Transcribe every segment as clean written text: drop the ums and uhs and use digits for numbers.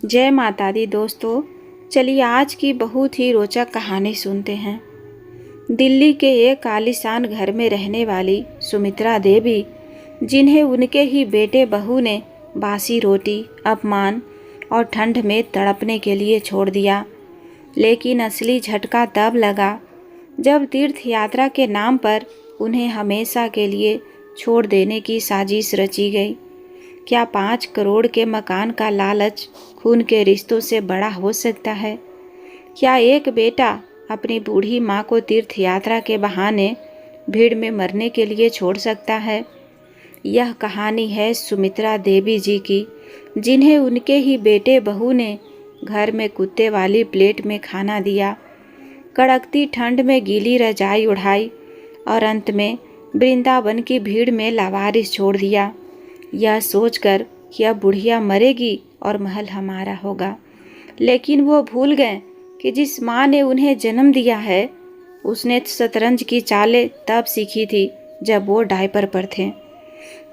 जय माता दी दोस्तों। चलिए आज की बहुत ही रोचक कहानी सुनते हैं। दिल्ली के एक आलीशान घर में रहने वाली सुमित्रा देवी, जिन्हें उनके ही बेटे बहू ने बासी रोटी, अपमान और ठंड में तड़पने के लिए छोड़ दिया। लेकिन असली झटका तब लगा जब तीर्थ यात्रा के नाम पर उन्हें हमेशा के लिए छोड़ देने की साजिश रची गई। क्या 5 करोड़ के मकान का लालच खून के रिश्तों से बड़ा हो सकता है? क्या एक बेटा अपनी बूढ़ी माँ को तीर्थ यात्रा के बहाने भीड़ में मरने के लिए छोड़ सकता है? यह कहानी है सुमित्रा देवी जी की, जिन्हें उनके ही बेटे बहू ने घर में कुत्ते वाली प्लेट में खाना दिया, कड़कती ठंड में गीली रजाई उड़ाई और अंत में वृंदावन की भीड़ में लावारिस छोड़ दिया, यह सोचकर कि अब बुढ़िया मरेगी और महल हमारा होगा। लेकिन वो भूल गए कि जिस माँ ने उन्हें जन्म दिया है, उसने शतरंज की चालें तब सीखी थी जब वो डायपर पर थे।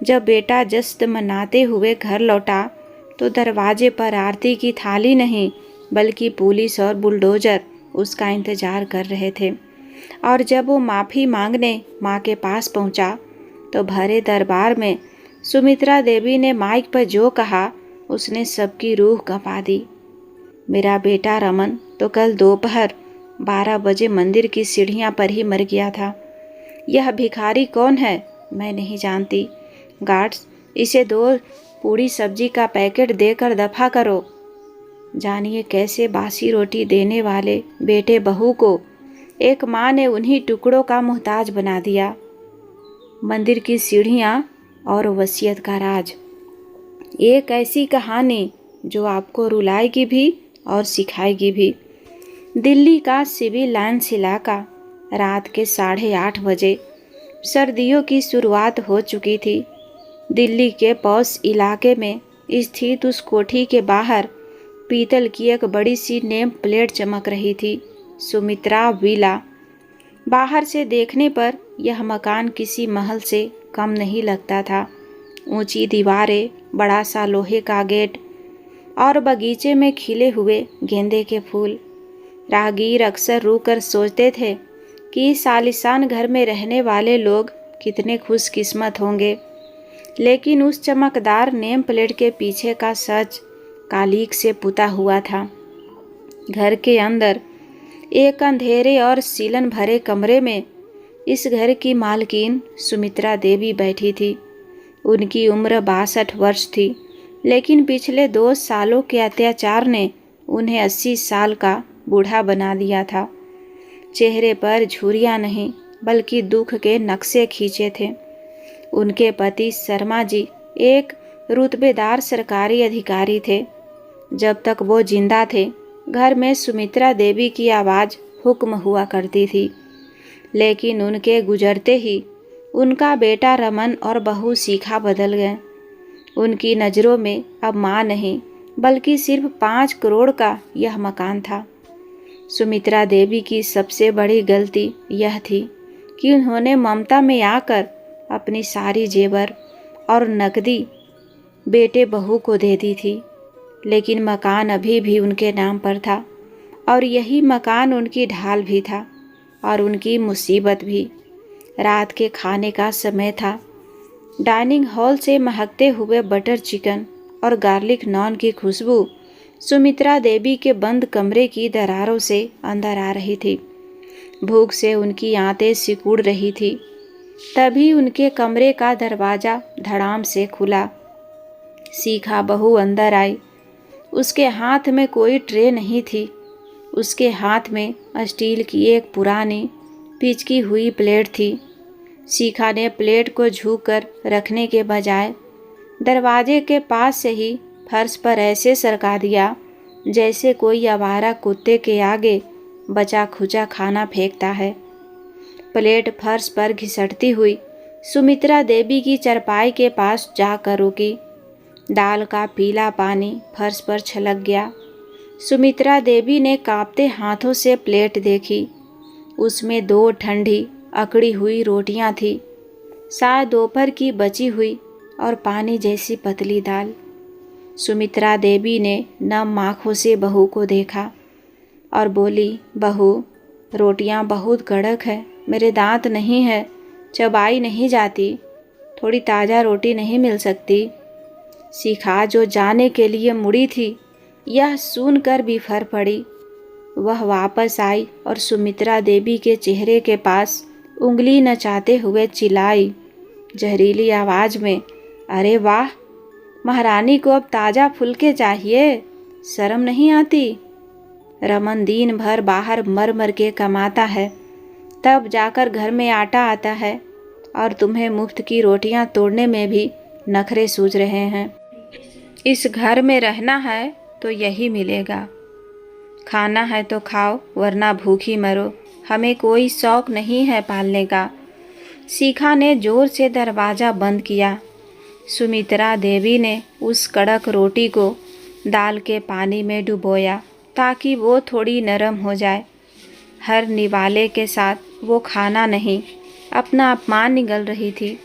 जब बेटा जश्न मनाते हुए घर लौटा तो दरवाजे पर आरती की थाली नहीं बल्कि पुलिस और बुलडोजर उसका इंतजार कर रहे थे। और जब वो माफ़ी मांगने माँ के पास पहुँचा तो भरे दरबार में सुमित्रा देवी ने माइक पर जो कहा उसने सबकी रूह कंपा दी। मेरा बेटा रमन तो कल दोपहर 12 बजे मंदिर की सीढ़ियाँ पर ही मर गया था। यह भिखारी कौन है मैं नहीं जानती। गार्ड्स, इसे 2 पूड़ी सब्जी का पैकेट देकर दफा करो। जानिए कैसे बासी रोटी देने वाले बेटे बहू को एक माँ ने उन्हीं टुकड़ों का मोहताज बना दिया। मंदिर की सीढ़ियाँ और वसीयत का राज। एक ऐसी कहानी जो आपको रुलाएगी भी और सिखाएगी भी। दिल्ली का सिविल लाइन्स इलाका, रात के 8:30 बजे। सर्दियों की शुरुआत हो चुकी थी। दिल्ली के पॉश इलाके में स्थित उस कोठी के बाहर पीतल की एक बड़ी सी नेम प्लेट चमक रही थी, सुमित्रा विला। बाहर से देखने पर यह मकान किसी महल से कम नहीं लगता था। ऊंची दीवारें, बड़ा सा लोहे का गेट और बगीचे में खिले हुए गेंदे के फूल। राहगीर अक्सर रुककर सोचते थे कि इस आलीशान घर में रहने वाले लोग कितने खुशकिस्मत होंगे। लेकिन उस चमकदार नेम प्लेट के पीछे का सच कालीक से पुता हुआ था। घर के अंदर एक अंधेरे और सीलन भरे कमरे में इस घर की मालकिन सुमित्रा देवी बैठी थी। उनकी उम्र 62 वर्ष थी, लेकिन पिछले 2 सालों के अत्याचार ने उन्हें 80 साल का बूढ़ा बना दिया था। चेहरे पर झुर्रियाँ नहीं बल्कि दुख के नक्शे खींचे थे। उनके पति शर्मा जी एक रुतबेदार सरकारी अधिकारी थे। जब तक वो जिंदा थे, घर में सुमित्रा देवी की आवाज़ हुक्म हुआ करती थी। लेकिन उनके गुजरते ही उनका बेटा रमन और बहू शिखा बदल गए। उनकी नज़रों में अब माँ नहीं बल्कि सिर्फ 5 करोड़ का यह मकान था। सुमित्रा देवी की सबसे बड़ी गलती यह थी कि उन्होंने ममता में आकर अपनी सारी जेवर और नकदी बेटे बहू को दे दी थी। लेकिन मकान अभी भी उनके नाम पर था और यही मकान उनकी ढाल भी था और उनकी मुसीबत भी। रात के खाने का समय था। डाइनिंग हॉल से महकते हुए बटर चिकन और गार्लिक नॉन की खुशबू सुमित्रा देवी के बंद कमरे की दरारों से अंदर आ रही थी। भूख से उनकी आंतें सिकुड़ रही थी। तभी उनके कमरे का दरवाज़ा धड़ाम से खुला। शिखा बहू अंदर आई। उसके हाथ में कोई ट्रे नहीं थी। उसके हाथ में स्टील की एक पुरानी पिचकी हुई प्लेट थी। शिखा ने प्लेट को झुककर रखने के बजाय दरवाजे के पास से ही फर्श पर ऐसे सरका दिया जैसे कोई आवारा कुत्ते के आगे बचा खुचा खाना फेंकता है। प्लेट फर्श पर घिसटती हुई सुमित्रा देवी की चारपाई के पास जाकर रुकी। दाल का पीला पानी फर्श पर छलक गया। सुमित्रा देवी ने कांपते हाथों से प्लेट देखी। उसमें 2 ठंडी अकड़ी हुई रोटियां थी, शायद दोपहर की बची हुई और पानी जैसी पतली दाल। सुमित्रा देवी ने नम आँखों से बहू को देखा और बोली, बहू, रोटियां बहुत कड़क है, मेरे दांत नहीं है, चबाई नहीं जाती, थोड़ी ताज़ा रोटी नहीं मिल सकती। शिखा जो जाने के लिए मुड़ी थी, यह सुनकर बिफर पड़ी। वह वापस आई और सुमित्रा देवी के चेहरे के पास उंगली नचाते हुए चिल्लाई जहरीली आवाज में, अरे वाह, महारानी को अब ताज़ा फुलके चाहिए, शर्म नहीं आती? रमन दिन भर बाहर मर मर के कमाता है, तब जाकर घर में आटा आता है, और तुम्हें मुफ्त की रोटियां तोड़ने में भी नखरे सूझ रहे हैं। इस घर में रहना है तो यही मिलेगा, खाना है तो खाओ वरना भूखी मरो, हमें कोई शौक नहीं है पालने का। शिखा ने जोर से दरवाज़ा बंद किया। सुमित्रा देवी ने उस कड़क रोटी को दाल के पानी में डुबोया ताकि वो थोड़ी नरम हो जाए। हर निवाले के साथ वो खाना नहीं, अपना अपमान निगल रही थी।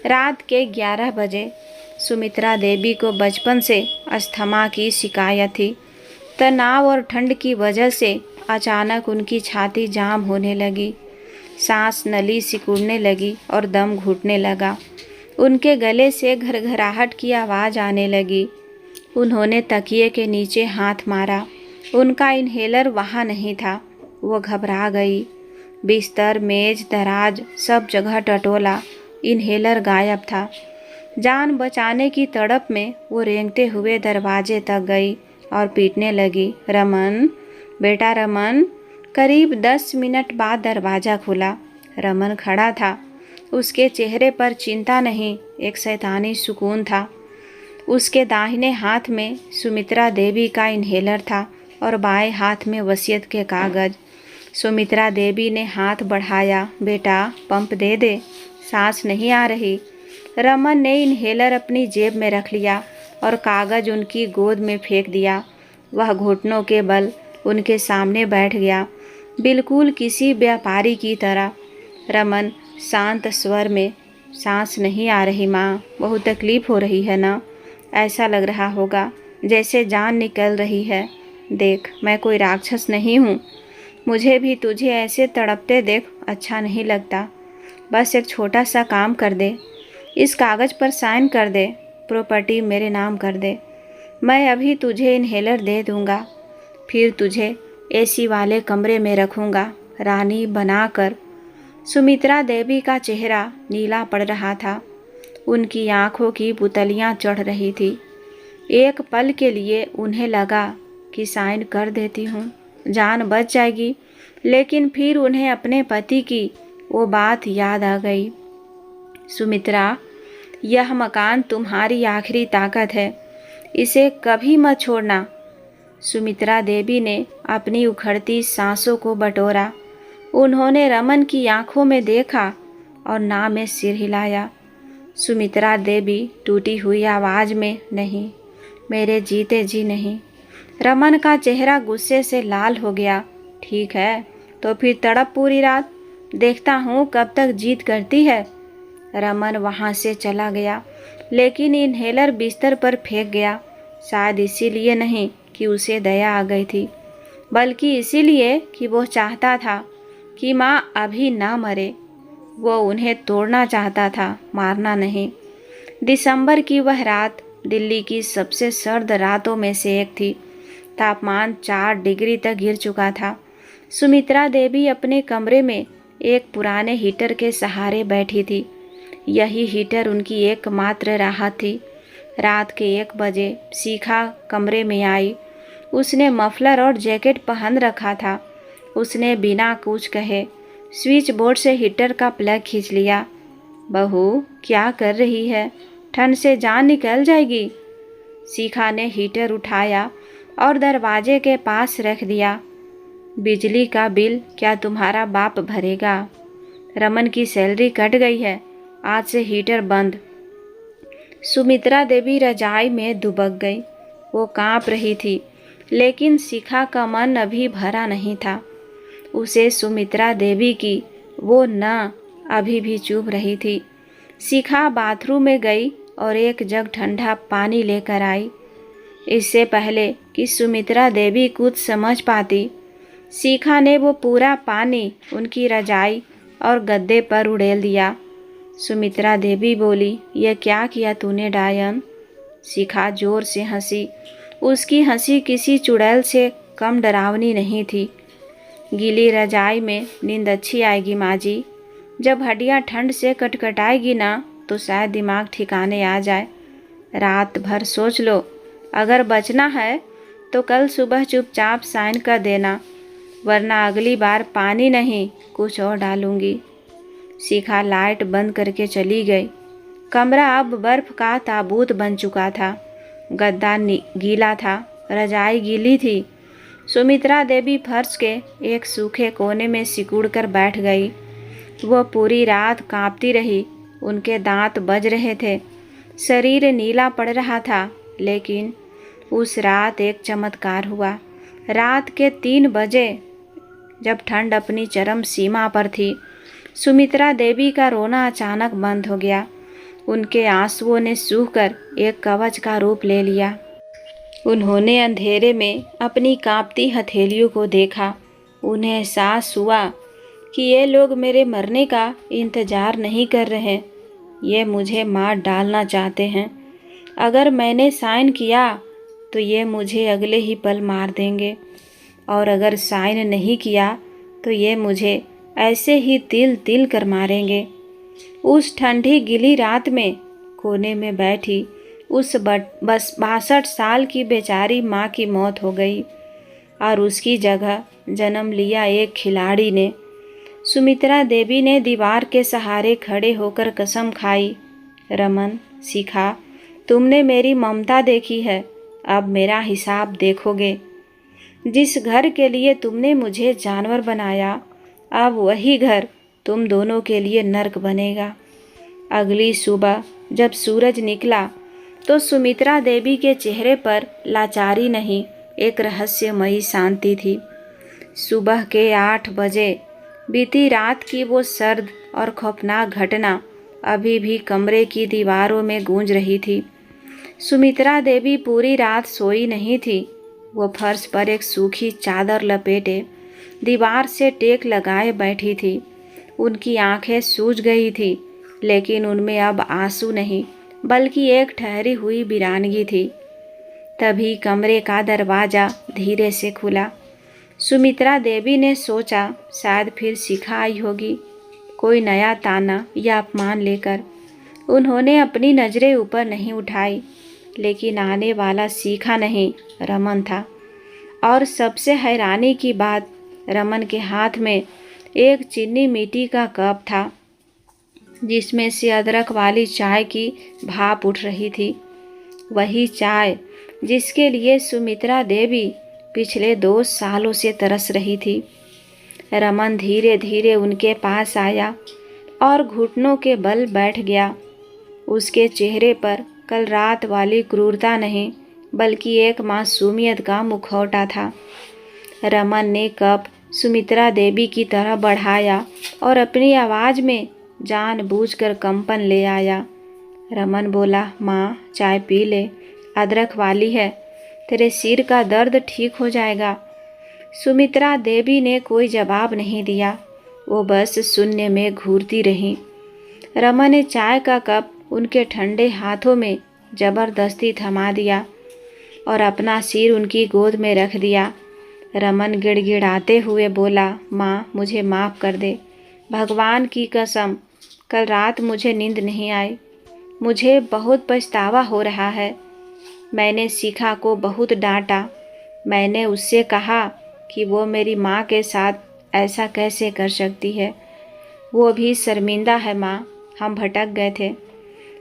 रात के 11 बजे सुमित्रा देवी को बचपन से अस्थमा की शिकायत थी। तनाव और ठंड की वजह से अचानक उनकी छाती जाम होने लगी, सांस नली सिकुड़ने लगी और दम घुटने लगा। उनके गले से घरघराहट की आवाज़ आने लगी। उन्होंने तकिए के नीचे हाथ मारा, उनका इन्हेलर वहाँ नहीं था। वो घबरा गई। बिस्तर, मेज, दराज सब जगह टटोला, इन्हेलर गायब था। जान बचाने की तड़प में वो रेंगते हुए दरवाजे तक गई और पीटने लगी, रमन, बेटा रमन। करीब 10 मिनट बाद दरवाज़ा खुला। रमन खड़ा था। उसके चेहरे पर चिंता नहीं, एक शैतानी सुकून था। उसके दाहिने हाथ में सुमित्रा देवी का इन्हेलर था और बाएं हाथ में वसीयत के कागज़। सुमित्रा देवी ने हाथ बढ़ाया, बेटा पंप दे दे, सांस नहीं आ रही। रमन ने इन्हेलर अपनी जेब में रख लिया और कागज़ उनकी गोद में फेंक दिया। वह घुटनों के बल उनके सामने बैठ गया, बिल्कुल किसी व्यापारी की तरह। रमन शांत स्वर में, सांस नहीं आ रही माँ, बहुत तकलीफ़ हो रही है ना? ऐसा लग रहा होगा जैसे जान निकल रही है। देख, मैं कोई राक्षस नहीं हूँ, मुझे भी तुझे ऐसे तड़पते देख अच्छा नहीं लगता। बस एक छोटा सा काम कर दे, इस कागज़ पर साइन कर दे, प्रॉपर्टी मेरे नाम कर दे। मैं अभी तुझे इन्हेलर दे दूँगा, फिर तुझे एसी वाले कमरे में रखूँगा, रानी बनाकर। सुमित्रा देवी का चेहरा नीला पड़ रहा था। उनकी आँखों की पुतलियाँ चढ़ रही थी। एक पल के लिए उन्हें लगा कि साइन कर देती हूँ, जान बच जाएगी, लेकिन फिर उन्हें अपने पति की वो बात याद आ गई। सुमित्रा, यह मकान तुम्हारी आखिरी ताकत है, इसे कभी मत छोड़ना। सुमित्रा देवी ने अपनी उखड़ती सांसों को बटोरा। उन्होंने रमन की आंखों में देखा और ना में सिर हिलाया। सुमित्रा देवी टूटी हुई आवाज़ में, नहीं, मेरे जीते जी नहीं। रमन का चेहरा गुस्से से लाल हो गया। ठीक है, तो फिर तड़प पूरी रात, देखता हूँ कब तक जीत करती है। रमन वहाँ से चला गया, लेकिन इन्हेलर बिस्तर पर फेंक गया। शायद इसीलिए नहीं कि उसे दया आ गई थी, बल्कि इसीलिए कि वो चाहता था कि माँ अभी ना मरे। वो उन्हें तोड़ना चाहता था, मारना नहीं। दिसंबर की वह रात दिल्ली की सबसे सर्द रातों में से एक थी। तापमान 4 डिग्री तक गिर चुका था। सुमित्रा देवी अपने कमरे में एक पुराने हीटर के सहारे बैठी थी। यही हीटर उनकी एकमात्र राहत थी। रात के 1 बजे शिखा कमरे में आई। उसने मफलर और जैकेट पहन रखा था। उसने बिना कुछ कहे स्विच बोर्ड से हीटर का प्लग खींच लिया। बहू, क्या कर रही है? ठंड से जान निकल जाएगी। शिखा ने हीटर उठाया और दरवाजे के पास रख दिया। बिजली का बिल क्या तुम्हारा बाप भरेगा? रमन की सैलरी कट गई है, आज से हीटर बंद। सुमित्रा देवी रजाई में दुबक गई। वो कांप रही थी, लेकिन शिखा का मन अभी भरा नहीं था। उसे सुमित्रा देवी की वो न अभी भी चुभ रही थी। शिखा बाथरूम में गई और एक जग ठंडा पानी लेकर आई। इससे पहले कि सुमित्रा देवी कुछ समझ पाती, शिखा ने वो पूरा पानी उनकी रजाई और गद्दे पर उड़ेल दिया। सुमित्रा देवी बोली, यह क्या किया तूने डायन? शिखा जोर से हंसी। उसकी हंसी किसी चुड़ैल से कम डरावनी नहीं थी। गीली रजाई में नींद अच्छी आएगी माँ जी। जब हड्डियाँ ठंड से कटकटाएगी ना तो शायद दिमाग ठिकाने आ जाए। रात भर सोच लो, अगर बचना है तो कल सुबह चुपचाप साइन कर देना, वरना अगली बार पानी नहीं कुछ और डालूंगी। शिखा लाइट बंद करके चली गई। कमरा अब बर्फ का ताबूत बन चुका था। गद्दा गीला था, रजाई गीली थी। सुमित्रा देवी फर्श के एक सूखे कोने में सिकुड़ कर बैठ गई। वह पूरी रात कांपती रही। उनके दांत बज रहे थे, शरीर नीला पड़ रहा था। लेकिन उस रात एक चमत्कार हुआ। रात के 3 बजे, जब ठंड अपनी चरम सीमा पर थी, सुमित्रा देवी का रोना अचानक बंद हो गया। उनके आंसुओं ने सूखकर एक कवच का रूप ले लिया। उन्होंने अंधेरे में अपनी कांपती हथेलियों को देखा। उन्हें एहसास हुआ कि ये लोग मेरे मरने का इंतजार नहीं कर रहे, ये मुझे मार डालना चाहते हैं। अगर मैंने साइन किया तो ये मुझे अगले ही पल मार देंगे, और अगर साइन नहीं किया तो ये मुझे ऐसे ही तिल तिल कर मारेंगे। उस ठंडी गीली रात में कोने में बैठी उस बस 62 साल की बेचारी माँ की मौत हो गई और उसकी जगह जन्म लिया एक खिलाड़ी ने। सुमित्रा देवी ने दीवार के सहारे खड़े होकर कसम खाई, रमन, शिखा, तुमने मेरी ममता देखी है, अब मेरा हिसाब देखोगे। जिस घर के लिए तुमने मुझे जानवर बनाया, अब वही घर तुम दोनों के लिए नर्क बनेगा। अगली सुबह जब सूरज निकला तो सुमित्रा देवी के चेहरे पर लाचारी नहीं, एक रहस्यमयी शांति थी। सुबह के 8 बजे बीती रात की वो सर्द और खौफनाक घटना अभी भी कमरे की दीवारों में गूंज रही थी। सुमित्रा देवी पूरी रात सोई नहीं थी। वो फर्श पर एक सूखी चादर लपेटे दीवार से टेक लगाए बैठी थी। उनकी आंखें सूज गई थी, लेकिन उनमें अब आंसू नहीं बल्कि एक ठहरी हुई वीरानगी थी। तभी कमरे का दरवाज़ा धीरे से खुला। सुमित्रा देवी ने सोचा शायद फिर शिखा आई होगी, कोई नया ताना या अपमान लेकर। उन्होंने अपनी नज़रें ऊपर नहीं उठाई, लेकिन आने वाला शिखा नहीं, रमन था। और सबसे हैरानी की बात, रमन के हाथ में एक चीनी मिट्टी का कप था जिसमें से अदरक वाली चाय की भाप उठ रही थी। वही चाय जिसके लिए सुमित्रा देवी पिछले 2 सालों से तरस रही थी। रमन धीरे धीरे उनके पास आया और घुटनों के बल बैठ गया। उसके चेहरे पर कल रात वाली क्रूरता नहीं बल्कि एक मासूमियत का मुखौटा था। रमन ने कप सुमित्रा देवी की तरह बढ़ाया और अपनी आवाज़ में जानबूझकर कंपन ले आया। रमन बोला, माँ चाय पी ले, अदरक वाली है, तेरे सिर का दर्द ठीक हो जाएगा। सुमित्रा देवी ने कोई जवाब नहीं दिया, वो बस शून्य में घूरती रही। रमन ने चाय का कप उनके ठंडे हाथों में जबरदस्ती थमा दिया और अपना सिर उनकी गोद में रख दिया। रमन गिड़गिड़ाते हुए बोला, माँ मुझे माफ़ कर दे, भगवान की कसम कल रात मुझे नींद नहीं आई। मुझे बहुत पछतावा हो रहा है। मैंने शिखा को बहुत डांटा। मैंने उससे कहा कि वो मेरी माँ के साथ ऐसा कैसे कर सकती है। वो भी शर्मिंदा है माँ, हम भटक गए थे।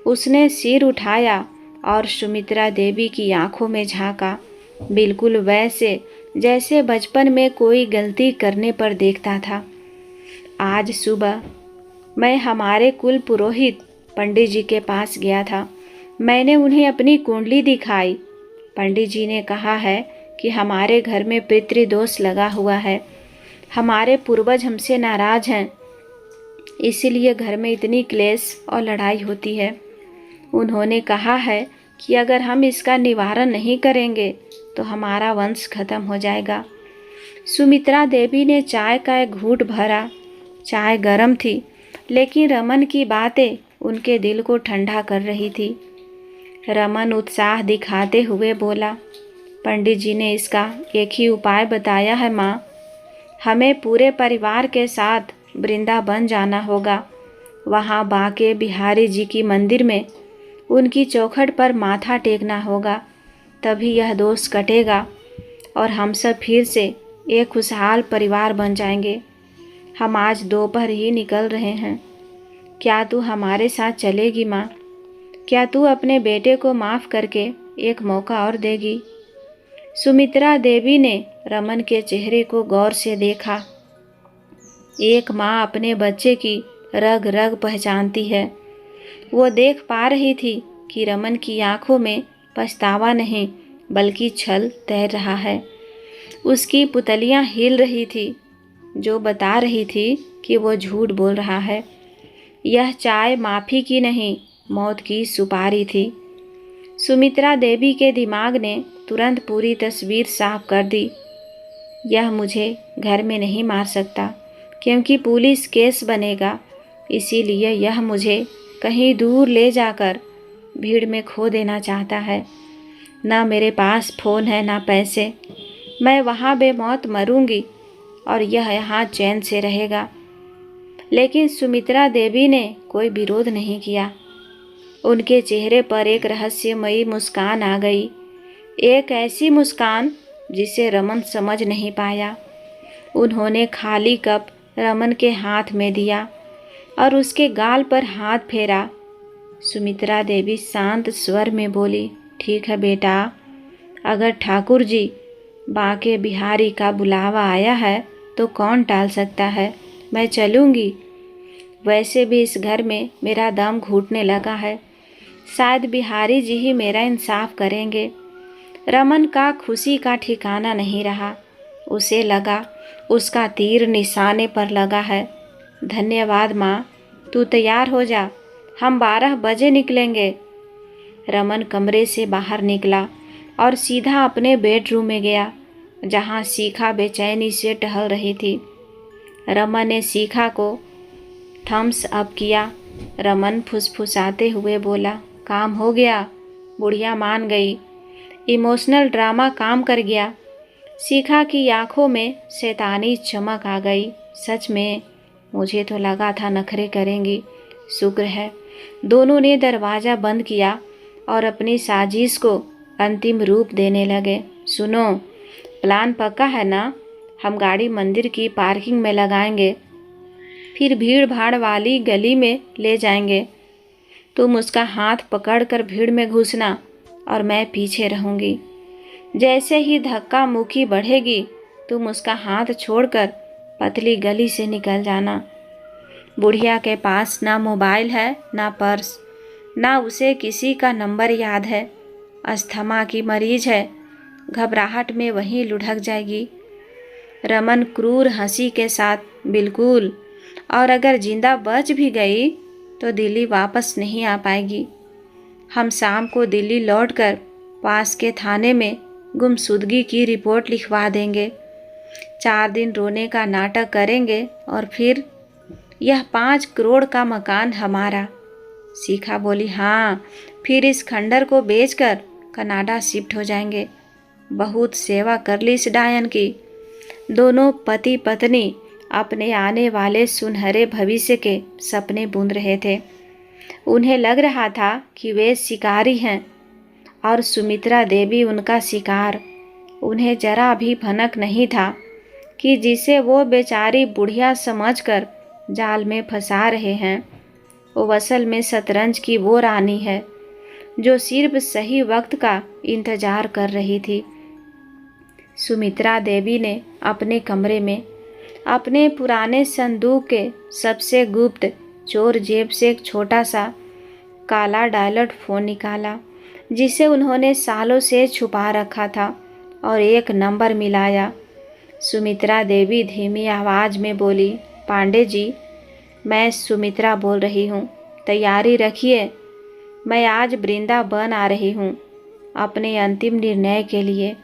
उसने सिर उठाया और सुमित्रा देवी की आंखों में झांका, बिल्कुल वैसे जैसे बचपन में कोई गलती करने पर देखता था। आज सुबह मैं हमारे कुल पुरोहित पंडित जी के पास गया था। मैंने उन्हें अपनी कुंडली दिखाई। पंडित जी ने कहा है कि हमारे घर में पितृदोष लगा हुआ है। हमारे पूर्वज हमसे नाराज हैं, इसीलिए घर में इतनी क्लेश और लड़ाई होती है। उन्होंने कहा है कि अगर हम इसका निवारण नहीं करेंगे तो हमारा वंश खत्म हो जाएगा। सुमित्रा देवी ने चाय का एक घूंट भरा। चाय गर्म थी, लेकिन रमन की बातें उनके दिल को ठंडा कर रही थी। रमन उत्साह दिखाते हुए बोला, पंडित जी ने इसका एक ही उपाय बताया है माँ। हमें पूरे परिवार के साथ वृंदावन जाना होगा। वहाँ बांके बिहारी जी की मंदिर में उनकी चौखट पर माथा टेकना होगा। तभी यह दोष कटेगा और हम सब फिर से एक खुशहाल परिवार बन जाएंगे। हम आज दोपहर ही निकल रहे हैं। क्या तू हमारे साथ चलेगी माँ? क्या तू अपने बेटे को माफ़ करके एक मौका और देगी? सुमित्रा देवी ने रमन के चेहरे को गौर से देखा। एक माँ अपने बच्चे की रग रग पहचानती है। वो देख पा रही थी कि रमन की आंखों में पछतावा नहीं बल्कि छल तैर रहा है। उसकी पुतलियां हिल रही थी, जो बता रही थी कि वो झूठ बोल रहा है। यह चाय माफ़ी की नहीं, मौत की सुपारी थी। सुमित्रा देवी के दिमाग ने तुरंत पूरी तस्वीर साफ कर दी। यह मुझे घर में नहीं मार सकता क्योंकि पुलिस केस बनेगा, इसीलिए यह मुझे कहीं दूर ले जाकर भीड़ में खो देना चाहता है। ना मेरे पास फ़ोन है ना पैसे। मैं वहाँ बेमौत मरूंगी और यह यहाँ चैन से रहेगा। लेकिन सुमित्रा देवी ने कोई विरोध नहीं किया। उनके चेहरे पर एक रहस्यमयी मुस्कान आ गई, एक ऐसी मुस्कान जिसे रमन समझ नहीं पाया। उन्होंने खाली कप रमन के हाथ में दिया और उसके गाल पर हाथ फेरा। सुमित्रा देवी शांत स्वर में बोली, ठीक है बेटा, अगर ठाकुर जी बांके बिहारी का बुलावा आया है तो कौन टाल सकता है। मैं चलूँगी। वैसे भी इस घर में मेरा दम घुटने लगा है। शायद बिहारी जी ही मेरा इंसाफ करेंगे। रमन का खुशी का ठिकाना नहीं रहा। उसे लगा उसका तीर निशाने पर लगा है। धन्यवाद माँ, तू तैयार हो जा, हम 12 बजे निकलेंगे। रमन कमरे से बाहर निकला और सीधा अपने बेडरूम में गया, जहाँ शिखा बेचैनी से टहल रही थी। रमन ने शिखा को थम्स अप किया। रमन फुसफुसाते हुए बोला, काम हो गया, बुढ़िया मान गई। इमोशनल ड्रामा काम कर गया। शिखा की आंखों में शैतानी चमक आ गई। सच में, मुझे तो लगा था नखरे करेंगी। शुक्र है। दोनों ने दरवाज़ा बंद किया और अपनी साजिश को अंतिम रूप देने लगे। सुनो, प्लान पक्का है ना? हम गाड़ी मंदिर की पार्किंग में लगाएंगे, फिर भीड़ भाड़ वाली गली में ले जाएंगे। तुम उसका हाथ पकड़कर भीड़ में घुसना और मैं पीछे रहूंगी। जैसे ही धक्का मुक्की बढ़ेगी, तुम उसका हाथ छोड़कर पतली गली से निकल जाना। बुढ़िया के पास ना मोबाइल है, ना पर्स, ना उसे किसी का नंबर याद है। अस्थमा की मरीज है, घबराहट में वहीं लुढ़क जाएगी। रमन क्रूर हंसी के साथ, बिल्कुल, और अगर जिंदा बच भी गई तो दिल्ली वापस नहीं आ पाएगी। हम शाम को दिल्ली लौटकर पास के थाने में गुमशुदगी की रिपोर्ट लिखवा देंगे। 4 दिन रोने का नाटक करेंगे और फिर यह 5 करोड़ का मकान हमारा। शिखा बोली, हाँ, फिर इस खंडर को बेचकर कनाडा शिफ्ट हो जाएंगे। बहुत सेवा कर ली इस डायन की। दोनों पति पत्नी अपने आने वाले सुनहरे भविष्य के सपने बूंद रहे थे। उन्हें लग रहा था कि वे शिकारी हैं और सुमित्रा देवी उनका शिकार। उन्हें जरा भी भनक नहीं था कि जिसे वो बेचारी बुढ़िया समझकर जाल में फंसा रहे हैं, वो असल में शतरंज की वो रानी है जो सिर्फ सही वक्त का इंतजार कर रही थी। सुमित्रा देवी ने अपने कमरे में अपने पुराने संदूक के सबसे गुप्त चोर जेब से एक छोटा सा काला डायलर फ़ोन निकाला, जिसे उन्होंने सालों से छुपा रखा था, और एक नंबर मिलाया। सुमित्रा देवी धीमी आवाज़ में बोली, पांडे जी, मैं सुमित्रा बोल रही हूँ, तैयारी रखिए। मैं आज वृंदावन आ रही हूँ अपने अंतिम निर्णय के लिए।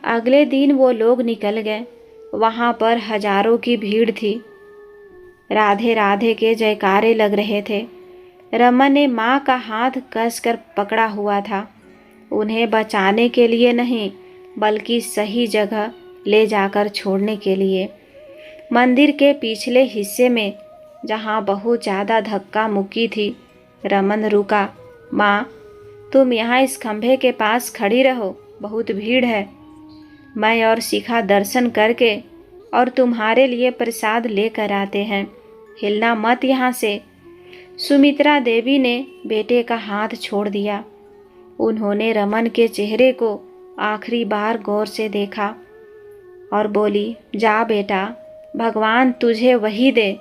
अगले दिन वो लोग निकल गए। वहाँ पर हजारों की भीड़ थी। राधे राधे के जयकारे लग रहे थे। रमन ने माँ का हाथ कसकर पकड़ा हुआ था, उन्हें बचाने के लिए नहीं बल्कि सही जगह ले जाकर छोड़ने के लिए। मंदिर के पिछले हिस्से में जहाँ बहुत ज़्यादा धक्का मुक्की थी, रमन रुका। माँ, तुम यहाँ इस खंभे के पास खड़ी रहो, बहुत भीड़ है। मैं और शिखा दर्शन करके और तुम्हारे लिए प्रसाद लेकर आते हैं, हिलना मत यहाँ से। सुमित्रा देवी ने बेटे का हाथ छोड़ दिया। उन्होंने रमन के चेहरे को आखिरी बार गौर से देखा और बोली, जा बेटा, भगवान तुझे वही दे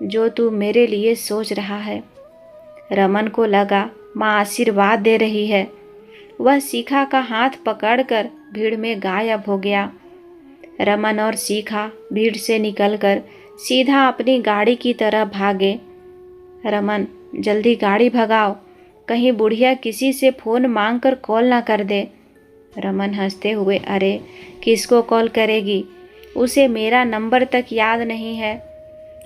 जो तू मेरे लिए सोच रहा है। रमन को लगा माँ आशीर्वाद दे रही है। वह शिखा का हाथ पकड़कर भीड़ में गायब हो गया। रमन और शिखा भीड़ से निकलकर सीधा अपनी गाड़ी की तरफ भागे। रमन, जल्दी गाड़ी भगाओ, कहीं बुढ़िया किसी से फ़ोन मांगकर कॉल ना कर दे। रमन हंसते हुए, अरे किसको कॉल करेगी, उसे मेरा नंबर तक याद नहीं है।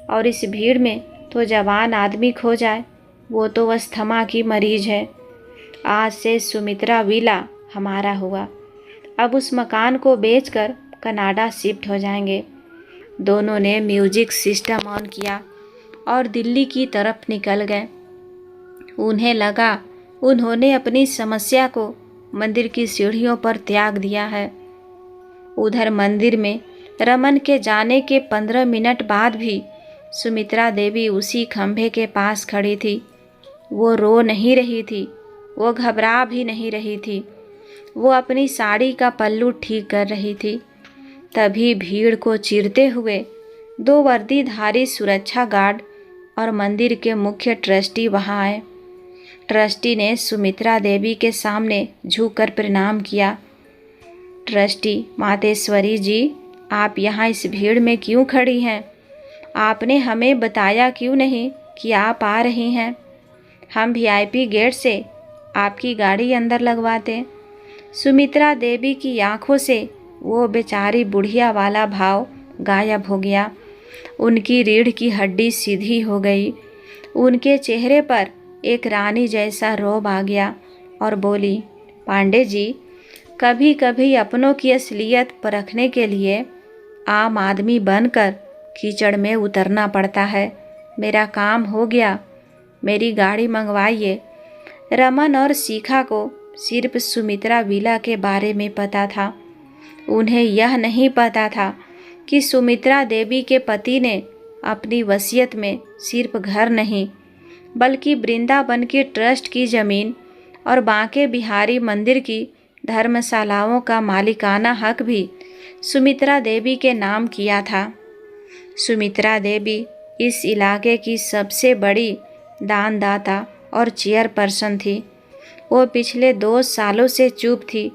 और इस भीड़ में तो जवान आदमी खो जाए, वो तो अस्थमा की मरीज है। आज से सुमित्रा विला हमारा हुआ। अब उस मकान को बेचकर कनाडा शिफ्ट हो जाएंगे। दोनों ने म्यूजिक सिस्टम ऑन किया और दिल्ली की तरफ निकल गए। उन्हें लगा उन्होंने अपनी समस्या को मंदिर की सीढ़ियों पर त्याग दिया है। उधर मंदिर में रमन के जाने के 15 मिनट बाद भी सुमित्रा देवी उसी खंभे के पास खड़ी थी। वो रो नहीं रही थी, वो घबरा भी नहीं रही थी। वो अपनी साड़ी का पल्लू ठीक कर रही थी। तभी भीड़ को चीरते हुए 2 वर्दीधारी सुरक्षा गार्ड और मंदिर के मुख्य ट्रस्टी वहां आए। ट्रस्टी ने सुमित्रा देवी के सामने झुककर प्रणाम किया। ट्रस्टी, मातेश्वरी जी, आप यहाँ इस भीड़ में क्यों खड़ी हैं? आपने हमें बताया क्यों नहीं कि आप आ रही हैं? हम वीआईपी गेट से आपकी गाड़ी अंदर लगवाते। सुमित्रा देवी की आंखों से वो बेचारी बुढ़िया वाला भाव गायब हो गया। उनकी रीढ़ की हड्डी सीधी हो गई। उनके चेहरे पर एक रानी जैसा रौब आ गया और बोली, पांडे जी, कभी कभी अपनों की असलियत परखने के लिए आम आदमी बनकर कीचड़ में उतरना पड़ता है। मेरा काम हो गया, मेरी गाड़ी मंगवाइए। रमन और शिखा को सिर्फ सुमित्रा विला के बारे में पता था। उन्हें यह नहीं पता था कि सुमित्रा देवी के पति ने अपनी वसीयत में सिर्फ घर नहीं बल्कि वृंदावन की ट्रस्ट की ज़मीन और बांके बिहारी मंदिर की धर्मशालाओं का मालिकाना हक भी सुमित्रा देवी के नाम किया था। सुमित्रा देवी इस इलाके की सबसे बड़ी दानदाता और चेयरपर्सन थी। वो पिछले 2 सालों से चुप थी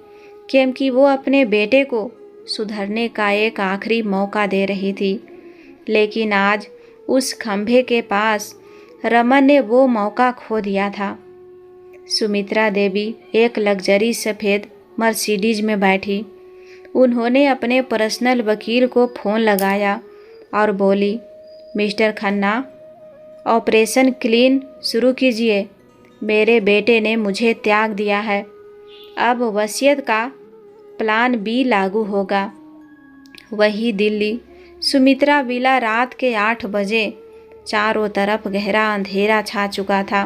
क्योंकि वो अपने बेटे को सुधरने का एक आखिरी मौका दे रही थी। लेकिन आज उस खंभे के पास रमन ने वो मौका खो दिया था। सुमित्रा देवी एक लग्जरी सफ़ेद मर्सिडीज में बैठी। उन्होंने अपने पर्सनल वकील को फ़ोन लगाया और बोली, मिस्टर खन्ना, ऑपरेशन क्लीन शुरू कीजिए। मेरे बेटे ने मुझे त्याग दिया है। अब वसीयत का प्लान बी लागू होगा। वही दिल्ली, सुमित्रा विला रात के 8 बजे। चारों तरफ गहरा अंधेरा छा चुका था।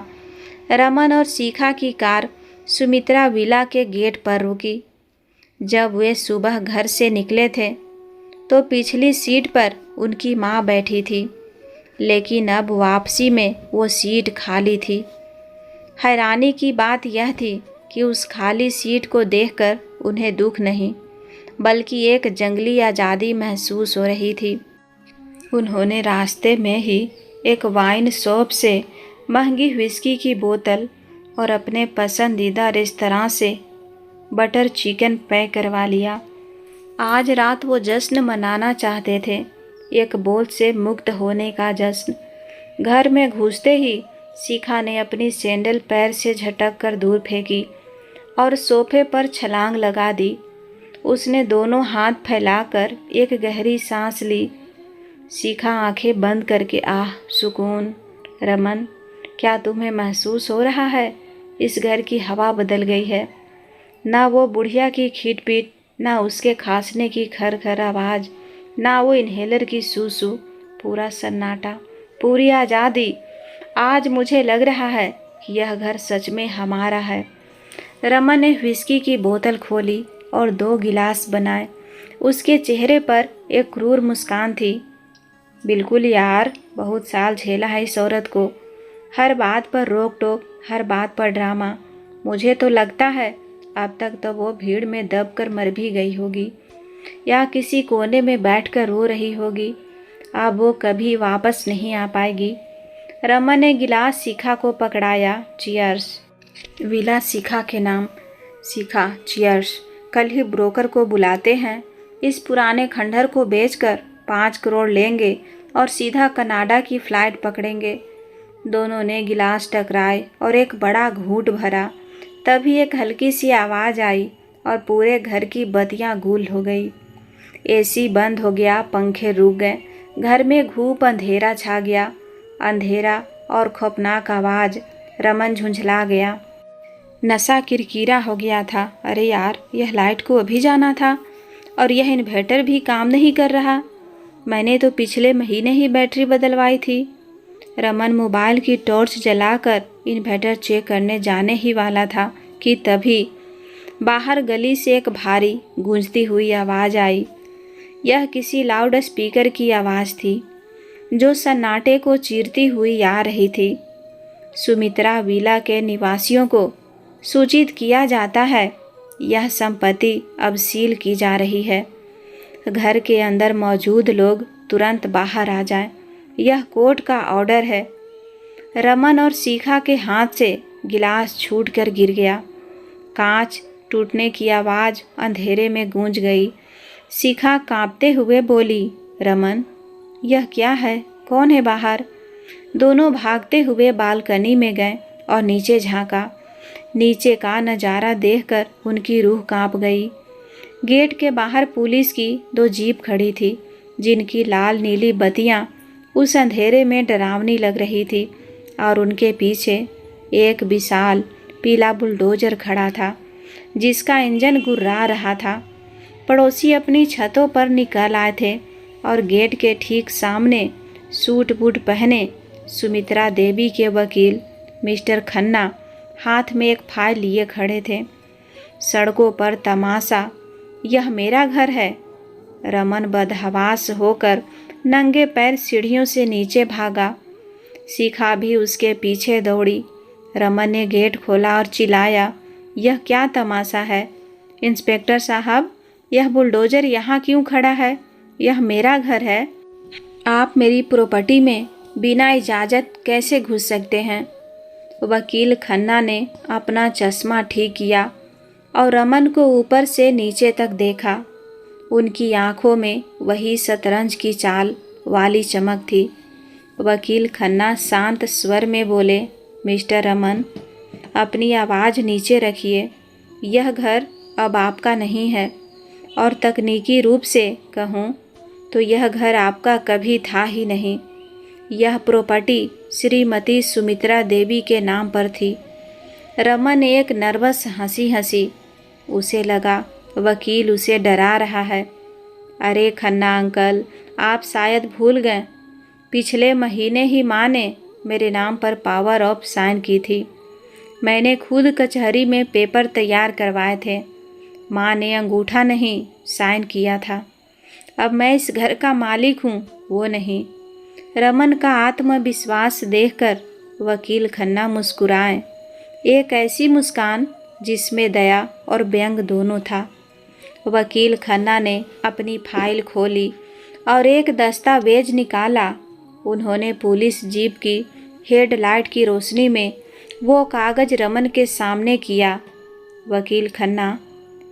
रमन और शिखा की कार सुमित्रा विला के गेट पर रुकी। जब वे सुबह घर से निकले थे तो पिछली सीट पर उनकी माँ बैठी थी, लेकिन अब वापसी में वो सीट खाली थी। हैरानी की बात यह थी कि उस खाली सीट को देखकर उन्हें दुख नहीं बल्कि एक जंगली आज़ादी महसूस हो रही थी। उन्होंने रास्ते में ही एक वाइन शॉप से महंगी व्हिस्की की बोतल और अपने पसंदीदा रेस्तरां से बटर चिकन पैक करवा लिया। आज रात वो जश्न मनाना चाहते थे, एक बोझ से मुक्त होने का जश्न। घर में घुसते ही शिखा ने अपनी सैंडल पैर से झटक कर दूर फेंकी और सोफे पर छलांग लगा दी। उसने दोनों हाथ फैलाकर एक गहरी सांस ली। शिखा आंखें बंद करके आह सुकून। रमन, क्या तुम्हें महसूस हो रहा है? इस घर की हवा बदल गई है। ना वो बुढ़िया की खीट-पीट, ना उसके खांसने की खर-खर आवाज़, ना वो इन्हेलर की सू-सू। पूरा सन्नाटा, पूरी आज़ादी। आज मुझे लग रहा है कि यह घर सच में हमारा है। रमन ने व्हिस्की की बोतल खोली और 2 गिलास बनाए। उसके चेहरे पर एक क्रूर मुस्कान थी। बिल्कुल यार, बहुत साल झेला है इस औरत को। हर बात पर रोक टोक, हर बात पर ड्रामा। मुझे तो लगता है अब तक तो वो भीड़ में दबकर मर भी गई होगी या किसी कोने में बैठकर रो रही होगी। अब वो कभी वापस नहीं आ पाएगी। रमन ने गिलास शिखा को पकड़ाया। चियर्स। विला शिखा के नाम। शिखा, चियर्स। कल ही ब्रोकर को बुलाते हैं। इस पुराने खंडहर को बेचकर 5 करोड़ लेंगे और सीधा कनाडा की फ्लाइट पकड़ेंगे। दोनों ने गिलास टकराए और एक बड़ा घूंट भरा। तभी एक हल्की सी आवाज़ आई और पूरे घर की बत्तियां गुल हो गई। एसी बंद हो गया, पंखे रुक गए। घर में घूप अंधेरा छा गया। अंधेरा और खौफनाक आवाज़। रमन झुंझला गया। नशा किरकिरा हो गया था। अरे यार, यह लाइट को अभी जाना था और यह इन्वर्टर भी काम नहीं कर रहा। मैंने तो पिछले महीने ही बैटरी बदलवाई थी। रमन मोबाइल की टॉर्च जलाकर इन्वर्टर चेक करने जाने ही वाला था कि तभी बाहर गली से एक भारी गूंजती हुई आवाज़ आई। यह किसी लाउड स्पीकर की आवाज़ थी जो सन्नाटे को चीरती हुई आ रही थी। सुमित्रा विला के निवासियों को सूचित किया जाता है, यह संपत्ति अब सील की जा रही है। घर के अंदर मौजूद लोग तुरंत बाहर आ जाएं। यह कोर्ट का ऑर्डर है। रमन और शिखा के हाथ से गिलास छूटकर गिर गया। कांच टूटने की आवाज़ अंधेरे में गूंज गई। शिखा कांपते हुए बोली, रमन, यह क्या है? कौन है बाहर? दोनों भागते हुए बालकनी में गए और नीचे झांका। नीचे का नज़ारा देखकर उनकी रूह कांप गई। गेट के बाहर पुलिस की 2 जीप खड़ी थी, जिनकी लाल नीली बत्तियां उस अंधेरे में डरावनी लग रही थी और उनके पीछे एक विशाल पीला बुलडोजर खड़ा था, जिसका इंजन गुर्रा रहा था। पड़ोसी अपनी छतों पर निकल आए थे और गेट के ठीक सामने सूट बूट पहने सुमित्रा देवी के वकील मिस्टर खन्ना हाथ में एक फाइल लिए खड़े थे। सड़कों पर तमाशा, यह मेरा घर है। रमन बदहवास होकर नंगे पैर सीढ़ियों से नीचे भागा। शिखा भी उसके पीछे दौड़ी। रमन ने गेट खोला और चिल्लाया, यह क्या तमाशा है? इंस्पेक्टर साहब, यह बुलडोजर यहाँ क्यों खड़ा है? यह मेरा घर है। आप मेरी प्रॉपर्टी में बिना इजाज़त कैसे घुस सकते हैं? वकील खन्ना ने अपना चश्मा ठीक किया और रमन को ऊपर से नीचे तक देखा। उनकी आंखों में वही शतरंज की चाल वाली चमक थी। वकील खन्ना शांत स्वर में बोले, मिस्टर रमन, अपनी आवाज़ नीचे रखिए। यह घर अब आपका नहीं है और तकनीकी रूप से कहूँ तो यह घर आपका कभी था ही नहीं। यह प्रॉपर्टी श्रीमती सुमित्रा देवी के नाम पर थी। रमन एक नर्वस हंसी हंसी। उसे लगा वकील उसे डरा रहा है। अरे खन्ना अंकल, आप शायद भूल गए, पिछले महीने ही माँ ने मेरे नाम पर पावर ऑफ साइन की थी। मैंने खुद कचहरी में पेपर तैयार करवाए थे। माँ ने अंगूठा नहीं साइन किया था। अब मैं इस घर का मालिक हूँ, वो नहीं। रमन का आत्मविश्वास देखकर वकील खन्ना मुस्कुराए, एक ऐसी मुस्कान जिसमें दया और व्यंग दोनों था। वकील खन्ना ने अपनी फाइल खोली और एक दस्तावेज निकाला। उन्होंने पुलिस जीप की हेडलाइट की रोशनी में वो कागज रमन के सामने किया। वकील खन्ना,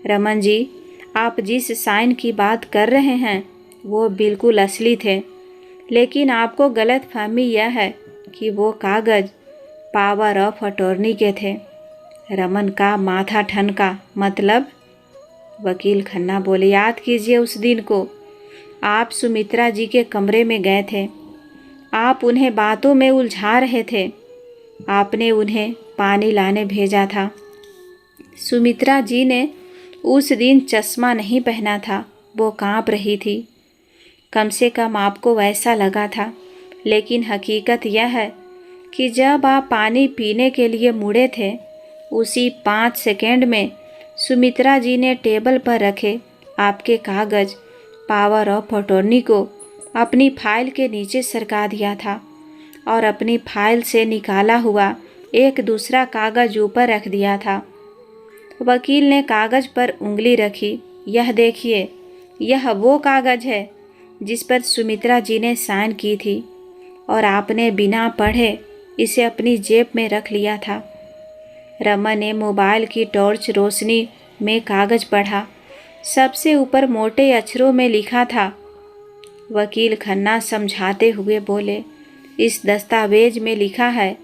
रमन जी, आप जिस साइन की बात कर रहे हैं वो बिल्कुल असली थे, लेकिन आपको गलतफहमी यह है कि वो कागज पावर ऑफ अटॉर्नी के थे। रमन का माथा ठनका। मतलब? वकील खन्ना बोले, याद कीजिए उस दिन को। आप सुमित्रा जी के कमरे में गए थे। आप उन्हें बातों में उलझा रहे थे। आपने उन्हें पानी लाने भेजा था। सुमित्रा जी ने उस दिन चश्मा नहीं पहना था, वो कांप रही थी। कम से कम आपको वैसा लगा था, लेकिन हकीकत यह है कि जब आप पानी पीने के लिए मुड़े थे, उसी 5 सेकंड में सुमित्रा जी ने टेबल पर रखे आपके कागज़ पावर ऑफ अटॉर्नी को अपनी फाइल के नीचे सरका दिया था और अपनी फाइल से निकाला हुआ एक दूसरा कागज़ ऊपर रख दिया था। वकील ने कागज़ पर उंगली रखी। यह देखिए, यह वो कागज़ है जिस पर सुमित्रा जी ने साइन की थी और आपने बिना पढ़े इसे अपनी जेब में रख लिया था। रमन ने मोबाइल की टॉर्च रोशनी में कागज़ पढ़ा। सबसे ऊपर मोटे अक्षरों में लिखा था। वकील खन्ना समझाते हुए बोले, इस दस्तावेज में लिखा है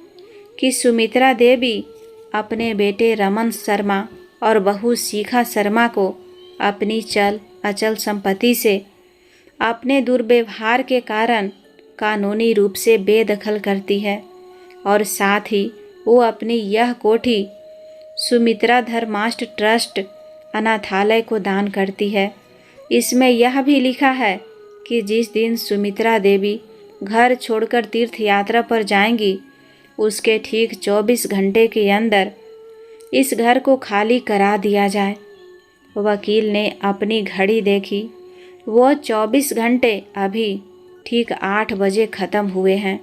कि सुमित्रा देवी अपने बेटे रमन शर्मा और बहू शिखा शर्मा को अपनी चल अचल संपत्ति से अपने दुर्व्यवहार के कारण कानूनी रूप से बेदखल करती है और साथ ही वो अपनी यह कोठी सुमित्रा धर्माष्ट ट्रस्ट अनाथालय को दान करती है। इसमें यह भी लिखा है कि जिस दिन सुमित्रा देवी घर छोड़कर तीर्थ यात्रा पर जाएंगी, उसके ठीक 24 घंटे के अंदर इस घर को खाली करा दिया जाए। वकील ने अपनी घड़ी देखी। वो 24 घंटे अभी ठीक 8 बजे ख़त्म हुए हैं।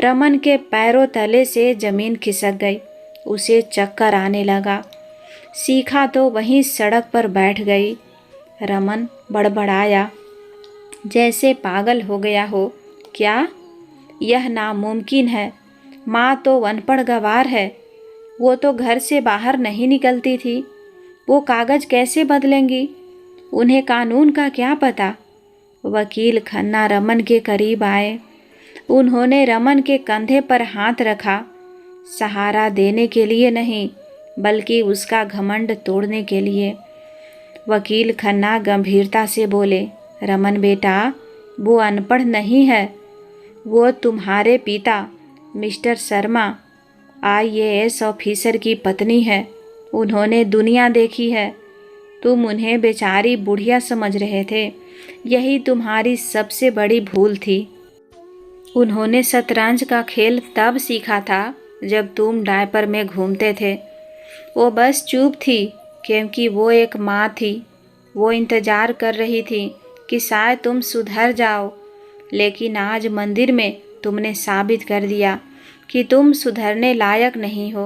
रमन के पैरों तले से ज़मीन खिसक गई। उसे चक्कर आने लगा। शिखा तो वहीं सड़क पर बैठ गई। रमन बड़बड़ाया, जैसे पागल हो गया हो। क्या? यह नामुमकिन है। माँ तो अनपढ़ गवार है। वो तो घर से बाहर नहीं निकलती थी। वो कागज़ कैसे बदलेंगी? उन्हें कानून का क्या पता? वकील खन्ना रमन के करीब आए। उन्होंने रमन के कंधे पर हाथ रखा, सहारा देने के लिए नहीं, बल्कि उसका घमंड तोड़ने के लिए। वकील खन्ना गंभीरता से बोले, रमन बेटा, वो अनपढ़ नहीं है। वो तुम्हारे पिता मिस्टर शर्मा IAS ऑफिसर की पत्नी है। उन्होंने दुनिया देखी है। तुम उन्हें बेचारी बुढ़िया समझ रहे थे। यही तुम्हारी सबसे बड़ी भूल थी। उन्होंने शतरंज का खेल तब सीखा था जब तुम डायपर में घूमते थे। वो बस चुप थी क्योंकि वो एक माँ थी। वो इंतज़ार कर रही थी कि शायद तुम सुधर जाओ, लेकिन आज मंदिर में तुमने साबित कर दिया कि तुम सुधरने लायक नहीं हो।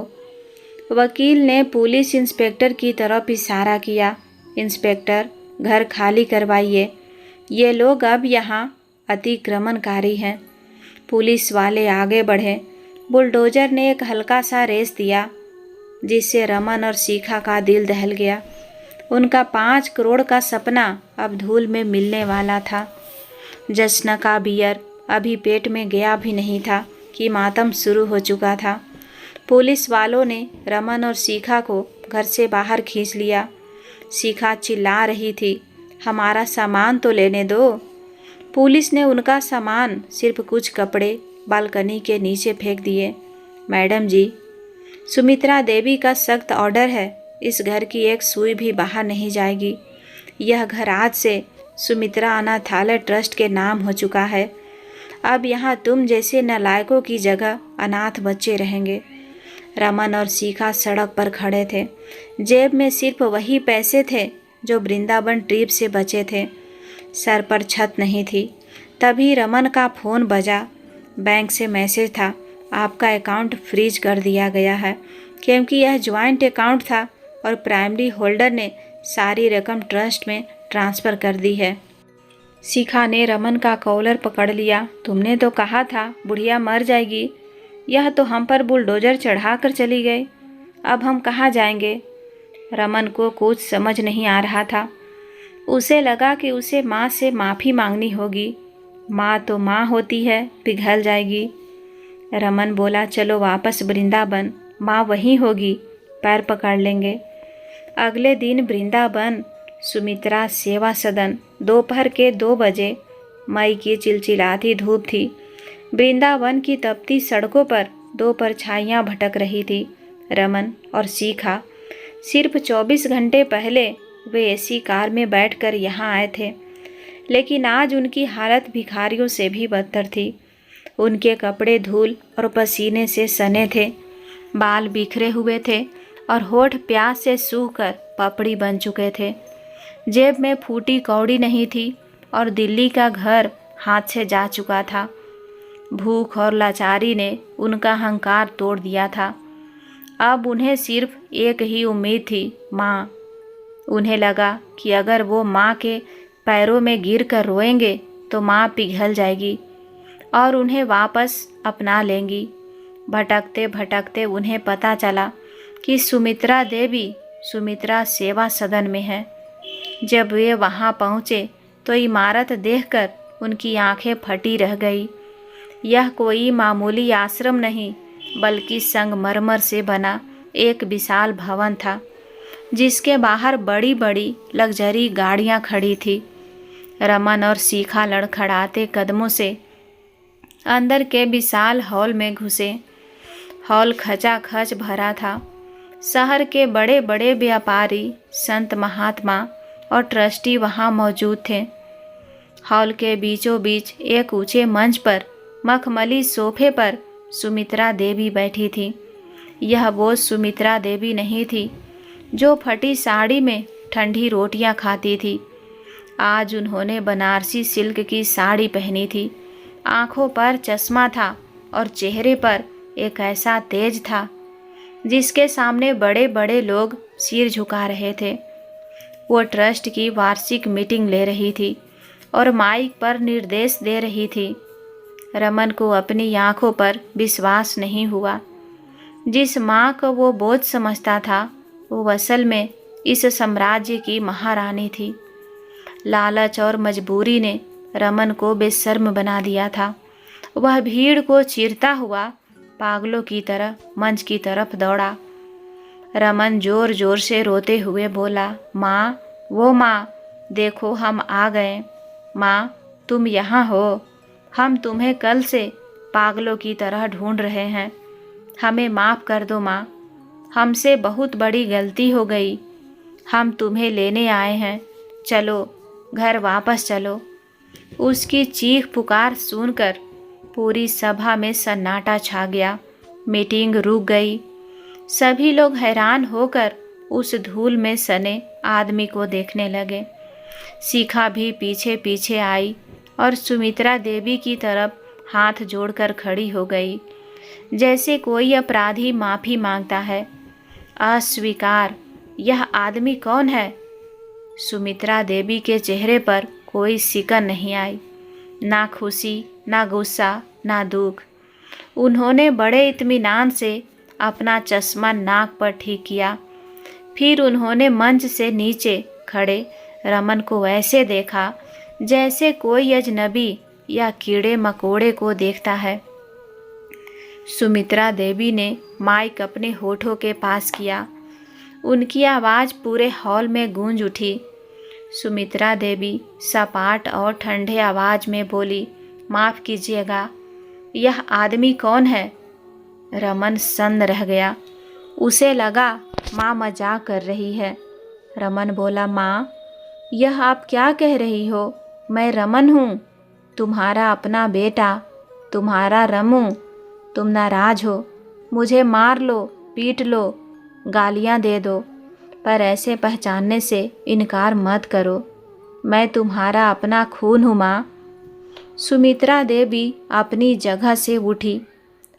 वकील ने पुलिस इंस्पेक्टर की तरफ इशारा किया। इंस्पेक्टर, घर खाली करवाइए। ये लोग अब यहाँ अतिक्रमणकारी हैं। पुलिस वाले आगे बढ़े। बुलडोजर ने एक हल्का सा रेस दिया, जिससे रमन और शिखा का दिल दहल गया। उनका 5 करोड़ का सपना अब धूल में मिलने वाला था। जश्न का बियर अभी पेट में गया भी नहीं था कि मातम शुरू हो चुका था। पुलिस वालों ने रमन और शिखा को घर से बाहर खींच लिया। शिखा चिल्ला रही थी, हमारा सामान तो लेने दो। पुलिस ने उनका सामान, सिर्फ कुछ कपड़े, बालकनी के नीचे फेंक दिए। मैडम जी, सुमित्रा देवी का सख्त ऑर्डर है। इस घर की एक सुई भी बाहर नहीं जाएगी। यह घर आज से सुमित्रा अनाथालय ट्रस्ट के नाम हो चुका है। अब यहाँ तुम जैसे नालायकों की जगह अनाथ बच्चे रहेंगे। रमन और शिखा सड़क पर खड़े थे। जेब में सिर्फ वही पैसे थे जो वृंदावन ट्रिप से बचे थे। सर पर छत नहीं थी। तभी रमन का फ़ोन बजा। बैंक से मैसेज था, आपका अकाउंट फ्रीज कर दिया गया है, क्योंकि यह ज्वाइंट अकाउंट था और प्राइमरी होल्डर ने सारी रकम ट्रस्ट में ट्रांसफ़र कर दी है। शिखा ने रमन का कॉलर पकड़ लिया। तुमने तो कहा था बुढ़िया मर जाएगी। यह तो हम पर बुलडोजर चढ़ा कर चली गई। अब हम कहाँ जाएंगे? रमन को कुछ समझ नहीं आ रहा था। उसे लगा कि उसे माँ से माफ़ी मांगनी होगी। माँ तो माँ होती है, पिघल जाएगी। रमन बोला, चलो वापस वृंदावन, माँ वहीं होगी, पैर पकड़ लेंगे। अगले दिन वृंदावन, सुमित्रा सेवा सदन। दोपहर के 2 बजे। मई की चिलचिलाती धूप थी। वृंदावन की तपती सड़कों पर 2 परछाइयाँ भटक रही थी। रमन और शिखा सिर्फ 24 घंटे पहले वे एसी कार में बैठकर यहाँ आए थे, लेकिन आज उनकी हालत भिखारियों से भी बदतर थी। उनके कपड़े धूल और पसीने से सने थे, बाल बिखरे हुए थे और होठ प्यास से सूखकर पपड़ी बन चुके थे। जेब में फूटी कौड़ी नहीं थी और दिल्ली का घर हाथ से जा चुका था। भूख और लाचारी ने उनका अहंकार तोड़ दिया था। अब उन्हें सिर्फ एक ही उम्मीद थी, माँ। उन्हें लगा कि अगर वो माँ के पैरों में गिरकर रोएंगे तो माँ पिघल जाएगी और उन्हें वापस अपना लेंगी। भटकते भटकते उन्हें पता चला कि सुमित्रा देवी सुमित्रा सेवा सदन में है। जब वे वहाँ पहुँचे तो इमारत देखकर उनकी आंखें फटी रह गई। यह कोई मामूली आश्रम नहीं, बल्कि संगमरमर से बना एक विशाल भवन था, जिसके बाहर बड़ी बड़ी लग्जरी गाड़ियाँ खड़ी थी। रमन और शिखा लड़खड़ाते कदमों से अंदर के विशाल हॉल में घुसे। हॉल खचाखच भरा था। शहर के बड़े बड़े व्यापारी, संत महात्मा और ट्रस्टी वहाँ मौजूद थे। हॉल के बीचों बीच एक ऊंचे मंच पर मखमली सोफे पर सुमित्रा देवी बैठी थी। यह वो सुमित्रा देवी नहीं थी जो फटी साड़ी में ठंडी रोटियां खाती थी। आज उन्होंने बनारसी सिल्क की साड़ी पहनी थी। आंखों पर चश्मा था और चेहरे पर एक ऐसा तेज था जिसके सामने बड़े बड़े लोग सिर झुका रहे थे। वो ट्रस्ट की वार्षिक मीटिंग ले रही थी और माइक पर निर्देश दे रही थी। रमन को अपनी आंखों पर विश्वास नहीं हुआ। जिस माँ को वो बोझ समझता था, वो असल में इस साम्राज्य की महारानी थी। लालच और मजबूरी ने रमन को बेशर्म बना दिया था। वह भीड़ को चीरता हुआ पागलों की तरह मंच की तरफ दौड़ा। रमन जोर जोर से रोते हुए बोला, माँ, वो माँ, देखो हम आ गए। माँ, तुम यहाँ हो। हम तुम्हें कल से पागलों की तरह ढूंढ रहे हैं। हमें माफ़ कर दो माँ, हमसे बहुत बड़ी गलती हो गई। हम तुम्हें लेने आए हैं, चलो घर वापस चलो। उसकी चीख पुकार सुनकर पूरी सभा में सन्नाटा छा गया। मीटिंग रुक गई। सभी लोग हैरान होकर उस धूल में सने आदमी को देखने लगे। शिखा भी पीछे पीछे आई और सुमित्रा देवी की तरफ हाथ जोड़कर खड़ी हो गई, जैसे कोई अपराधी माफ़ी मांगता है। अस्वीकार, यह आदमी कौन है? सुमित्रा देवी के चेहरे पर कोई सिकन नहीं आई, ना खुशी, ना गुस्सा, ना दुख। उन्होंने बड़े इत्मीनान से अपना चश्मा नाक पर ठीक किया। फिर उन्होंने मंच से नीचे खड़े रमन को ऐसे देखा जैसे कोई अजनबी या कीड़े मकोड़े को देखता है। सुमित्रा देवी ने माइक अपने होठों के पास किया। उनकी आवाज़ पूरे हॉल में गूंज उठी। सुमित्रा देवी सपाट और ठंडे आवाज़ में बोली, माफ़ कीजिएगा, यह आदमी कौन है? रमन सन्न रह गया। उसे लगा माँ मजाक कर रही है। रमन बोला, माँ, यह आप क्या कह रही हो? मैं रमन हूँ, तुम्हारा अपना बेटा, तुम्हारा रमू। तुम नाराज हो, मुझे मार लो, पीट लो, गालियाँ दे दो, पर ऐसे पहचानने से इनकार मत करो। मैं तुम्हारा अपना खून हूँ माँ। सुमित्रा देवी अपनी जगह से उठी।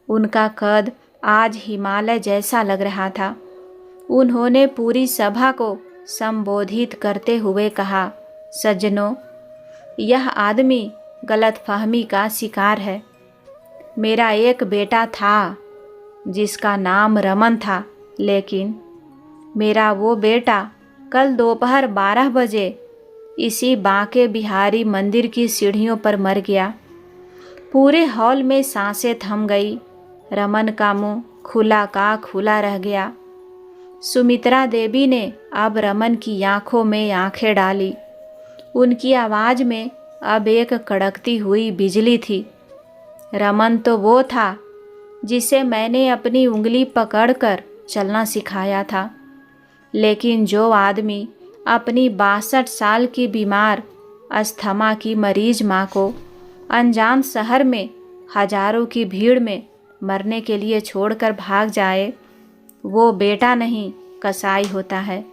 उनका कद आज हिमालय जैसा लग रहा था। उन्होंने पूरी सभा को संबोधित करते हुए कहा, सज्जनों, यह आदमी गलतफहमी का शिकार है। मेरा एक बेटा था जिसका नाम रमन था, लेकिन मेरा वो बेटा कल दोपहर 12 बजे इसी बांके बिहारी मंदिर की सीढ़ियों पर मर गया। पूरे हॉल में सांसें थम गई। रमन का मुंह खुला का खुला रह गया। सुमित्रा देवी ने अब रमन की आंखों में आंखें डाली। उनकी आवाज़ में अब एक कड़कती हुई बिजली थी। रमन तो वो था जिसे मैंने अपनी उंगली पकड़कर चलना सिखाया था, लेकिन जो आदमी अपनी 62 साल की बीमार अस्थमा की मरीज माँ को अनजान शहर में हजारों की भीड़ में मरने के लिए छोड़कर भाग जाए, वो बेटा नहीं कसाई होता है।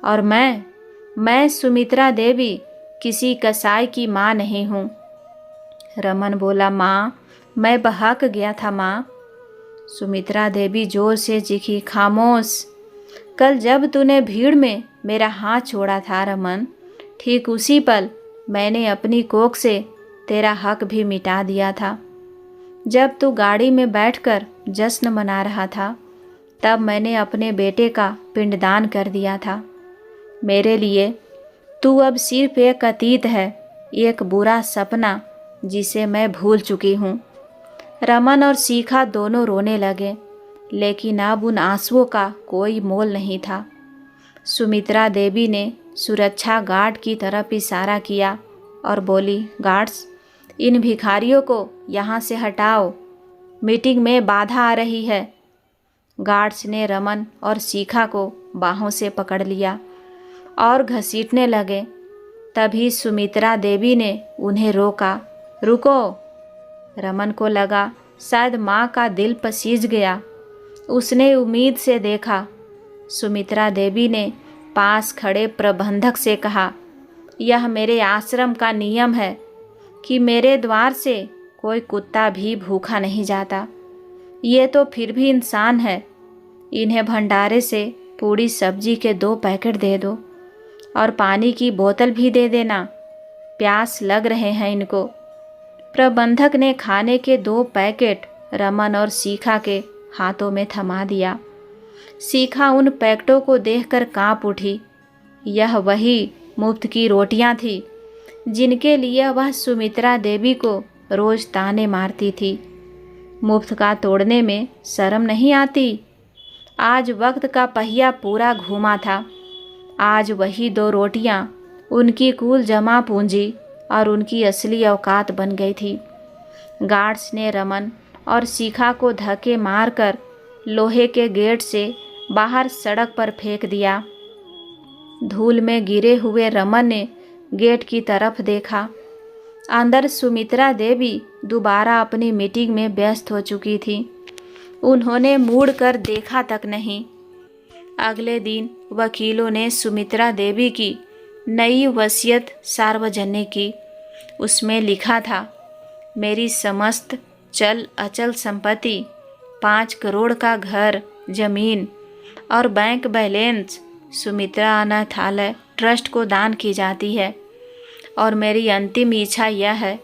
और मैं सुमित्रा देवी किसी कसाई की माँ नहीं हूँ। रमन बोला, माँ, मैं बहक गया था माँ। सुमित्रा देवी जोर से चीखी, खामोश। कल जब तूने भीड़ में मेरा हाथ छोड़ा था रमन, ठीक उसी पल मैंने अपनी कोख से तेरा हक भी मिटा दिया था। जब तू गाड़ी में बैठकर जश्न मना रहा था, तब मैंने अपने बेटे का पिंडदान कर दिया था। मेरे लिए तू अब सिर्फ एक अतीत है, एक बुरा सपना जिसे मैं भूल चुकी हूँ। रमन और शिखा दोनों रोने लगे, लेकिन अब उन आंसुओं का कोई मोल नहीं था। सुमित्रा देवी ने सुरक्षा गार्ड की तरफ इशारा किया और बोली, गार्ड्स, इन भिखारियों को यहाँ से हटाओ, मीटिंग में बाधा आ रही है। गार्ड्स ने रमन और शिखा को बाहों से पकड़ लिया और घसीटने लगे। तभी सुमित्रा देवी ने उन्हें रोका। रुको। रमन को लगा शायद माँ का दिल पसीज गया। उसने उम्मीद से देखा। सुमित्रा देवी ने पास खड़े प्रबंधक से कहा, यह मेरे आश्रम का नियम है कि मेरे द्वार से कोई कुत्ता भी भूखा नहीं जाता। ये तो फिर भी इंसान है। इन्हें भंडारे से पूरी सब्जी के 2 पैकेट दे दो और पानी की बोतल भी दे देना, प्यास लग रहे हैं इनको। प्रबंधक ने खाने के 2 पैकेट रमन और शिखा के हाथों में थमा दिया। शिखा उन पैकेटों को देखकर कांप उठी। यह वही मुफ्त की रोटियां थी जिनके लिए वह सुमित्रा देवी को रोज ताने मारती थी। मुफ्त का तोड़ने में शर्म नहीं आती। आज वक्त का पहिया पूरा घूमा था। आज वही 2 रोटियां उनकी कुल जमा पूंजी और उनकी असली औकात बन गई थी। गार्ड्स ने रमन और शिखा को धक्के मारकर लोहे के गेट से बाहर सड़क पर फेंक दिया। धूल में गिरे हुए रमन ने गेट की तरफ देखा। अंदर सुमित्रा देवी दोबारा अपनी मीटिंग में व्यस्त हो चुकी थी। उन्होंने मुड़ कर देखा तक नहीं। अगले दिन वकीलों ने सुमित्रा देवी की नई वसीयत सार्वजनिक की। उसमें लिखा था, मेरी समस्त चल अचल संपत्ति, 5 करोड़ का घर, जमीन और बैंक बैलेंस सुमित्रा अनाथालय ट्रस्ट को दान की जाती है। और मेरी अंतिम इच्छा यह है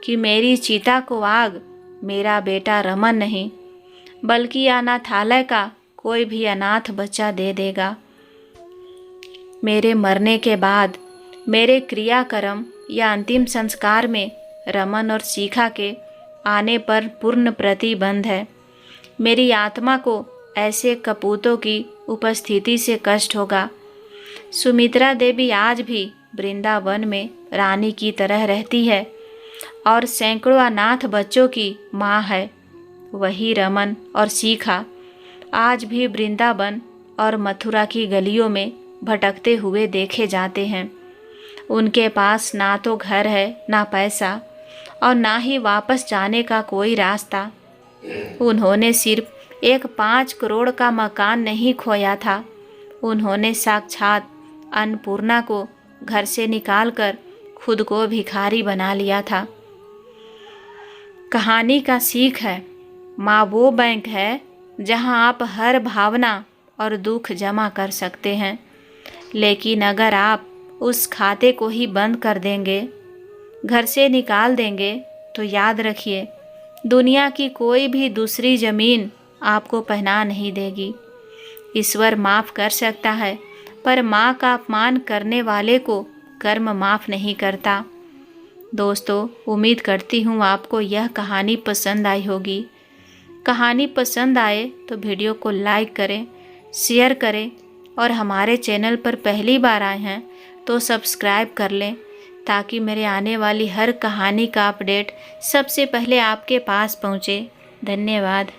कि मेरी चिता को आग मेरा बेटा रमन नहीं, बल्कि अनाथालय का कोई भी अनाथ बच्चा दे देगा। मेरे मरने के बाद मेरे क्रियाक्रम या अंतिम संस्कार में रमन और शिखा के आने पर पूर्ण प्रतिबंध है। मेरी आत्मा को ऐसे कपूतों की उपस्थिति से कष्ट होगा। सुमित्रा देवी आज भी वृंदावन में रानी की तरह रहती है और सैकड़ों अनाथ बच्चों की माँ है। वही रमन और शिखा आज भी वृंदावन और मथुरा की गलियों में भटकते हुए देखे जाते हैं। उनके पास ना तो घर है, ना पैसा और ना ही वापस जाने का कोई रास्ता। उन्होंने सिर्फ एक 5 करोड़ का मकान नहीं खोया था, उन्होंने साक्षात अन्नपूर्णा को घर से निकालकर खुद को भिखारी बना लिया था। कहानी का सीख है, माँ वो बैंक है जहाँ आप हर भावना और दुख जमा कर सकते हैं, लेकिन अगर आप उस खाते को ही बंद कर देंगे, घर से निकाल देंगे, तो याद रखिए दुनिया की कोई भी दूसरी ज़मीन आपको पहना नहीं देगी। ईश्वर माफ़ कर सकता है, पर माँ का अपमान करने वाले को कर्म माफ़ नहीं करता। दोस्तों, उम्मीद करती हूँ आपको यह कहानी पसंद आई होगी। कहानी पसंद आए तो वीडियो को लाइक करें, शेयर करें और हमारे चैनल पर पहली बार आए हैं तो सब्सक्राइब कर लें, ताकि मेरे आने वाली हर कहानी का अपडेट सबसे पहले आपके पास पहुंचे। धन्यवाद।